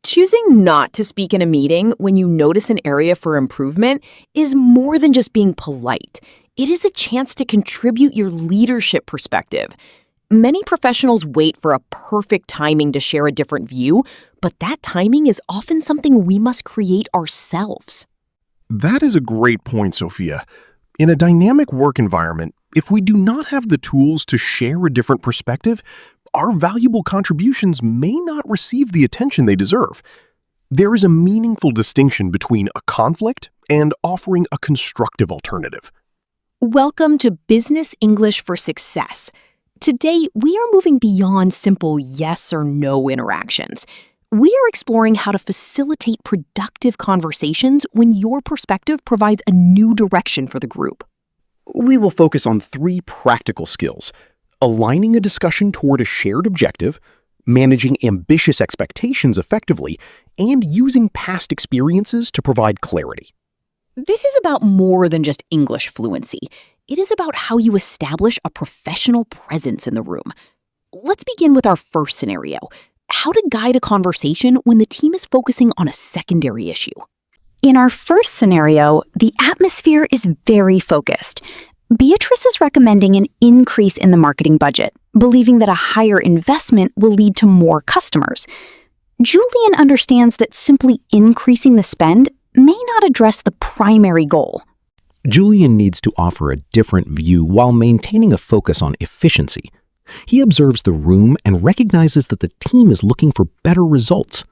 Choosing not to speak in a meeting when you notice an area for improvement is more than just being polite. It is a chance to contribute your leadership perspective. Many professionals wait for a perfect timing to share a different view, but that timing is often something we must create ourselves. That is a great point, Sophia. In a dynamic work environment, if we do not have the tools to share a different perspective, our valuable contributions may not receive the attention they deserve. There is a meaningful distinction between a conflict and offering a constructive alternative. Welcome to Business English for Success. Today, we are moving beyond simple yes or no interactions. We are exploring how to facilitate productive conversations when your perspective provides a new direction for the group. We will focus on 3 practical skills: aligning a discussion toward a shared objective, managing ambitious expectations effectively, and using past experiences to provide clarity. This is about more than just English fluency. It is about how you establish a professional presence in the room. Let's begin with our first scenario: how to guide a conversation when the team is focusing on a secondary issue. In our first scenario, the atmosphere is very focused. Beatrice is recommending an increase in the marketing budget, believing that a higher investment will lead to more customers. Julian understands that simply increasing the spend may not address the primary goal. Julian needs to offer a different view while maintaining a focus on efficiency. He observes the room and recognizes that the team is looking for better results.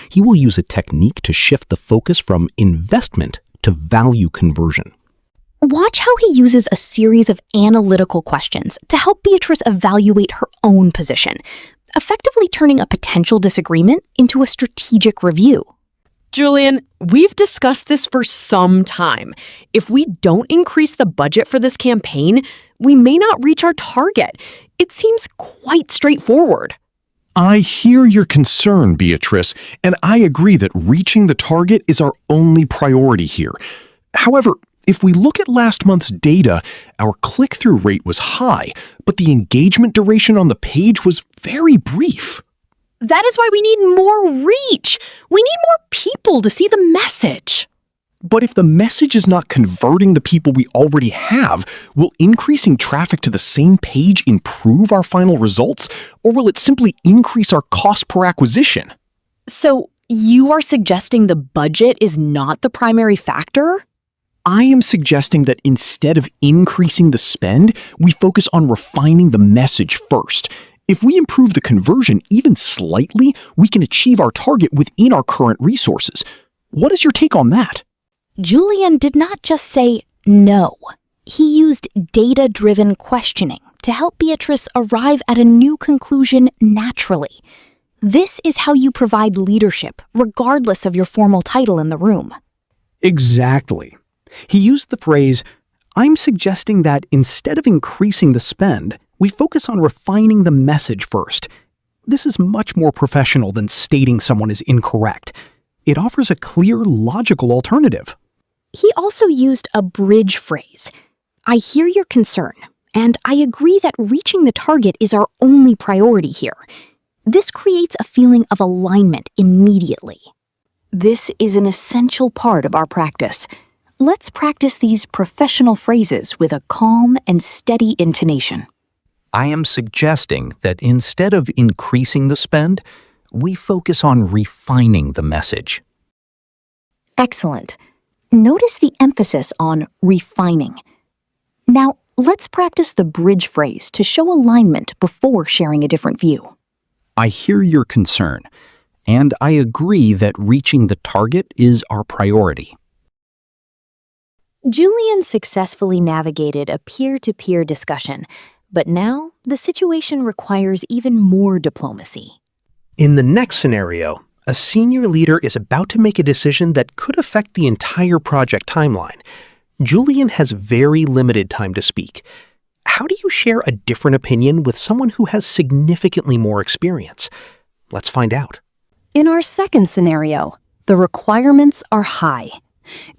He will use a technique to shift the focus from investment to value conversion. Watch how he uses a series of analytical questions to help Beatrice evaluate her own position, effectively turning a potential disagreement into a strategic review. Julian, we've discussed this for some time. If we don't increase the budget for this campaign, we may not reach our target. It seems quite straightforward. I hear your concern, Beatrice, and I agree that reaching the target is our only priority here. However, if we look at last month's data, our click-through rate was high, but the engagement duration on the page was very brief. That is why we need more reach. We need more people to see the message. But if the message is not converting the people we already have, will increasing traffic to the same page improve our final results, or will it simply increase our cost per acquisition? So you are suggesting the budget is not the primary factor? I am suggesting that instead of increasing the spend, we focus on refining the message first. If we improve the conversion even slightly, we can achieve our target within our current resources. What is your take on that? Julian did not just say no. He used data-driven questioning to help Beatrice arrive at a new conclusion naturally. This is how you provide leadership, regardless of your formal title in the room. Exactly. He used the phrase, "I'm suggesting that instead of increasing the spend, we focus on refining the message first." This is much more professional than stating someone is incorrect. It offers a clear, logical alternative. He also used a bridge phrase. I hear your concern, and I agree that reaching the target is our only priority here. This creates a feeling of alignment immediately. This is an essential part of our practice. Let's practice these professional phrases with a calm and steady intonation. I am suggesting that instead of increasing the spend, we focus on refining the message. Excellent. Notice the emphasis on refining. Now, let's practice the bridge phrase to show alignment before sharing a different view. I hear your concern, and I agree that reaching the target is our priority. Julian successfully navigated a peer-to-peer discussion, but now the situation requires even more diplomacy. In the next scenario, a senior leader is about to make a decision that could affect the entire project timeline. Julian has very limited time to speak. How do you share a different opinion with someone who has significantly more experience? Let's find out. In our second scenario, the requirements are high.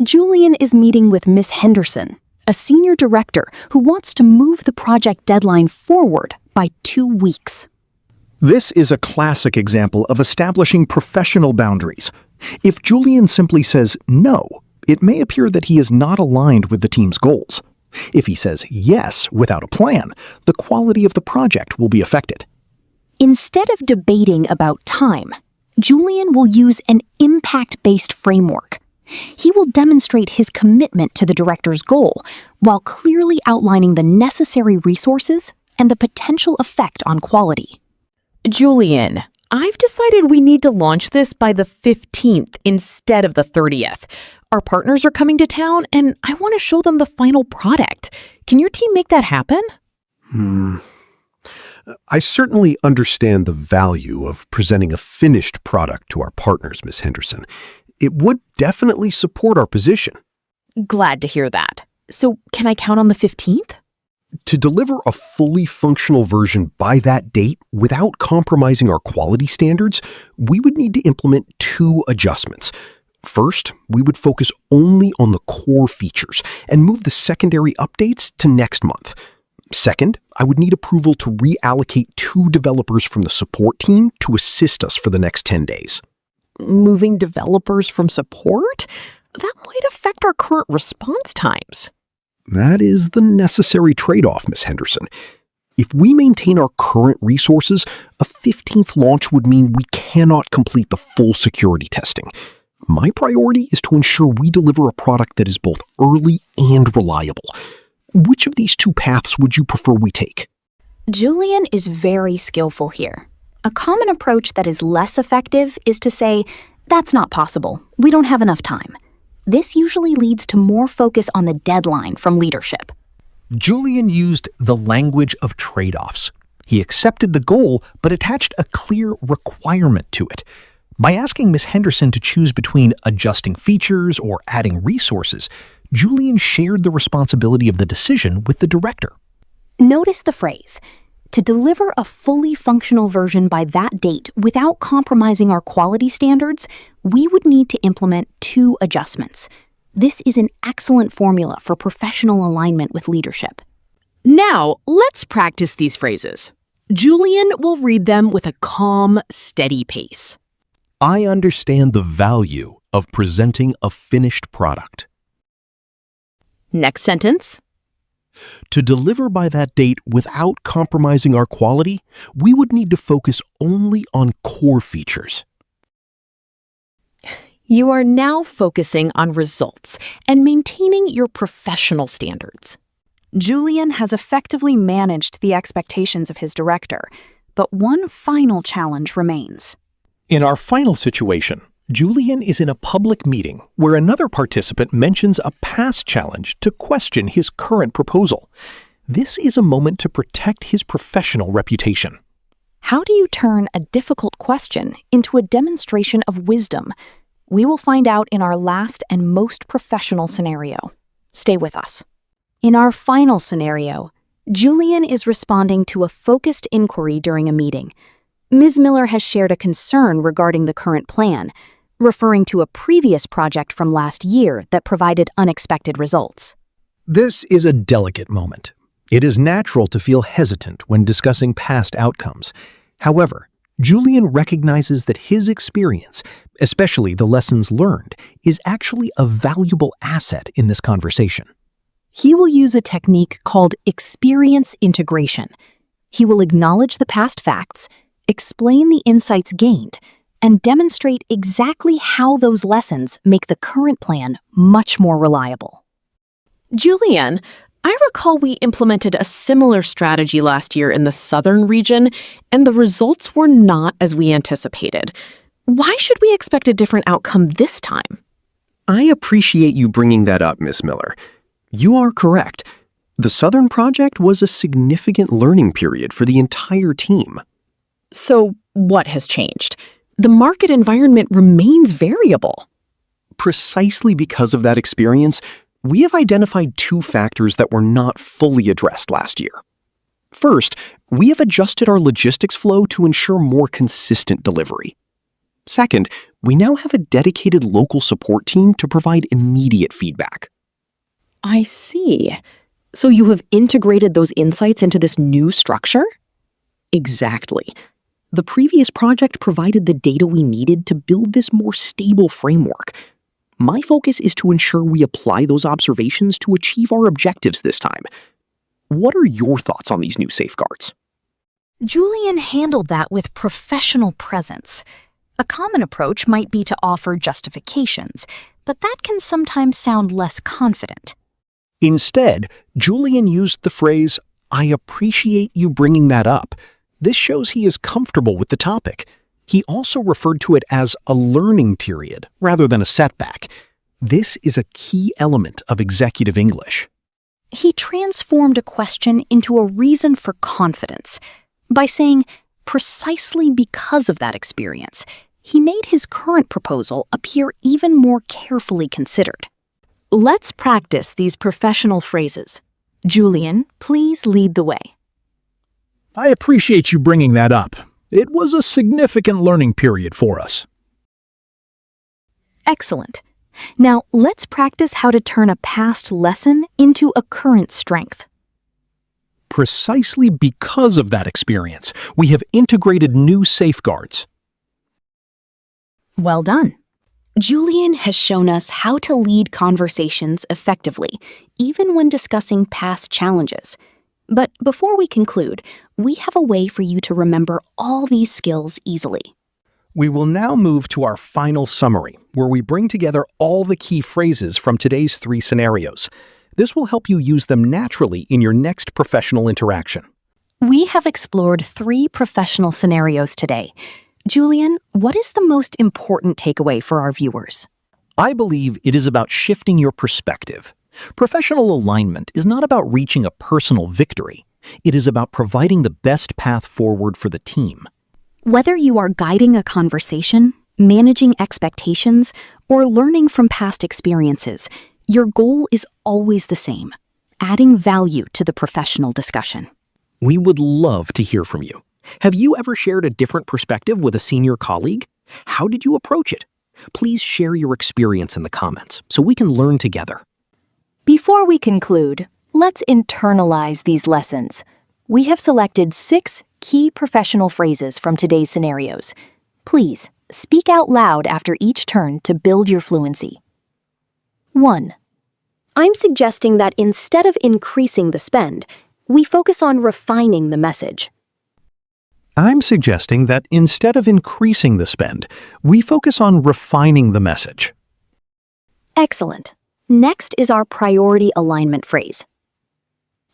Julian is meeting with Miss Henderson, a senior director who wants to move the project deadline forward by 2 weeks. This is a classic example of establishing professional boundaries. If Julian simply says no, it may appear that he is not aligned with the team's goals. If he says yes without a plan, the quality of the project will be affected. Instead of debating about time, Julian will use an impact-based framework. He will demonstrate his commitment to the director's goal while clearly outlining the necessary resources and the potential effect on quality. Julian, I've decided we need to launch this by the 15th instead of the 30th. Our partners are coming to town, and I want to show them the final product. Can your team make that happen? I certainly understand the value of presenting a finished product to our partners, Ms. Henderson. It would definitely support our position. Glad to hear that. So, can I count on the 15th? To deliver a fully functional version by that date without compromising our quality standards, we would need to implement 2 adjustments. First, we would focus only on the core features and move the secondary updates to next month. Second, I would need approval to reallocate 2 developers from the support team to assist us for the next 10 days. Moving developers from support? That might affect our current response times. That is the necessary trade-off, Ms. Henderson. If we maintain our current resources, a 15th launch would mean we cannot complete the full security testing. My priority is to ensure we deliver a product that is both early and reliable. Which of these 2 paths would you prefer we take? Julian is very skillful here. A common approach that is less effective is to say, "That's not possible. We don't have enough time." This usually leads to more focus on the deadline from leadership. Julian used the language of trade-offs. He accepted the goal, but attached a clear requirement to it. By asking Ms. Henderson to choose between adjusting features or adding resources, Julian shared the responsibility of the decision with the director. Notice the phrase, "To deliver a fully functional version by that date without compromising our quality standards, we would need to implement 2 adjustments." This is an excellent formula for professional alignment with leadership. Now, let's practice these phrases. Julian will read them with a calm, steady pace. I understand the value of presenting a finished product. Next sentence. To deliver by that date without compromising our quality, we would need to focus only on core features. You are now focusing on results and maintaining your professional standards. Julian has effectively managed the expectations of his director, but one final challenge remains. In our final situation, Julian is in a public meeting where another participant mentions a past challenge to question his current proposal. This is a moment to protect his professional reputation. How do you turn a difficult question into a demonstration of wisdom? We will find out in our last and most professional scenario. Stay with us. In our final scenario, Julian is responding to a focused inquiry during a meeting. Ms. Miller has shared a concern regarding the current plan, referring to a previous project from last year that provided unexpected results. This is a delicate moment. It is natural to feel hesitant when discussing past outcomes. However, Julian recognizes that his experience, especially the lessons learned, is actually a valuable asset in this conversation. He will use a technique called experience integration. He will acknowledge the past facts, explain the insights gained, and demonstrate exactly how those lessons make the current plan much more reliable. Julian, I recall we implemented a similar strategy last year in the southern region, and the results were not as we anticipated. Why should we expect a different outcome this time? I appreciate you bringing that up, Ms. Miller. You are correct. The Southern project was a significant learning period for the entire team. So, what has changed? The market environment remains variable. Precisely because of that experience, we have identified 2 factors that were not fully addressed last year. First, we have adjusted our logistics flow to ensure more consistent delivery. Second, we now have a dedicated local support team to provide immediate feedback. I see. So you have integrated those insights into this new structure? Exactly. The previous project provided the data we needed to build this more stable framework. My focus is to ensure we apply those observations to achieve our objectives this time. What are your thoughts on these new safeguards? Julian handled that with professional presence. A common approach might be to offer justifications, but that can sometimes sound less confident. Instead, Julian used the phrase, "I appreciate you bringing that up." This shows he is comfortable with the topic. He also referred to it as a learning period rather than a setback. This is a key element of executive English. He transformed a question into a reason for confidence. By saying, precisely because of that experience, he made his current proposal appear even more carefully considered. Let's practice these professional phrases. Julian, please lead the way. I appreciate you bringing that up. It was a significant learning period for us. Excellent. Now, let's practice how to turn a past lesson into a current strength. Precisely because of that experience, we have integrated new safeguards. Well done. Julian has shown us how to lead conversations effectively, even when discussing past challenges. But before we conclude, we have a way for you to remember all these skills easily. We will now move to our final summary, where we bring together all the key phrases from today's 3 scenarios. This will help you use them naturally in your next professional interaction. We have explored 3 professional scenarios today. Julian, what is the most important takeaway for our viewers? I believe it is about shifting your perspective. Professional alignment is not about reaching a personal victory. It is about providing the best path forward for the team. Whether you are guiding a conversation, managing expectations, or learning from past experiences, your goal is always the same: adding value to the professional discussion. We would love to hear from you. Have you ever shared a different perspective with a senior colleague? How did you approach it? Please share your experience in the comments so we can learn together. Before we conclude, let's internalize these lessons. We have selected 6 key professional phrases from today's scenarios. Please speak out loud after each turn to build your fluency. 1. I'm suggesting that instead of increasing the spend, we focus on refining the message. I'm suggesting that instead of increasing the spend, we focus on refining the message. Excellent. Next is our priority alignment phrase.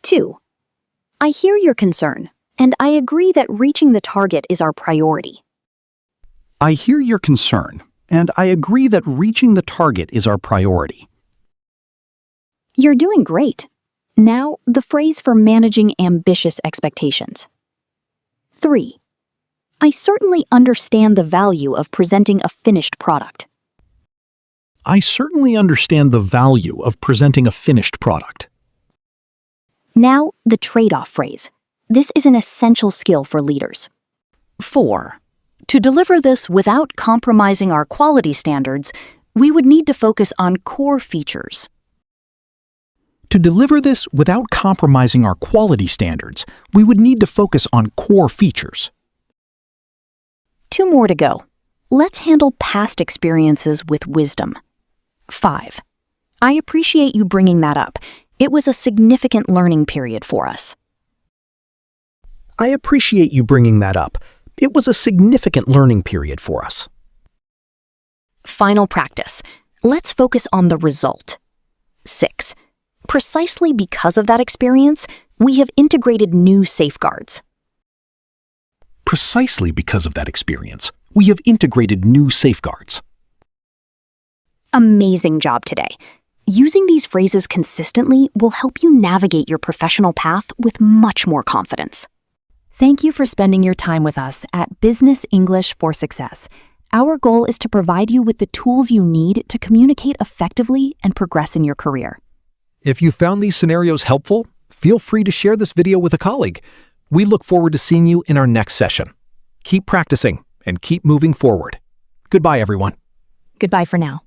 2. I hear your concern, and I agree that reaching the target is our priority. I hear your concern, and I agree that reaching the target is our priority. You're doing great. Now, the phrase for managing ambitious expectations. 3. I certainly understand the value of presenting a finished product. I certainly understand the value of presenting a finished product. Now, the trade-off phrase. This is an essential skill for leaders. 4. To deliver this without compromising our quality standards, we would need to focus on core features. To deliver this without compromising our quality standards, we would need to focus on core features. 2 more to go. Let's handle past experiences with wisdom. 5. I appreciate you bringing that up. It was a significant learning period for us. I appreciate you bringing that up. It was a significant learning period for us. Final practice. Let's focus on the result. 6. Precisely because of that experience, we have integrated new safeguards. Precisely because of that experience, we have integrated new safeguards. Amazing job today. Using these phrases consistently will help you navigate your professional path with much more confidence. Thank you for spending your time with us at Business English for Success. Our goal is to provide you with the tools you need to communicate effectively and progress in your career. If you found these scenarios helpful, feel free to share this video with a colleague. We look forward to seeing you in our next session. Keep practicing and keep moving forward. Goodbye, everyone. Goodbye for now.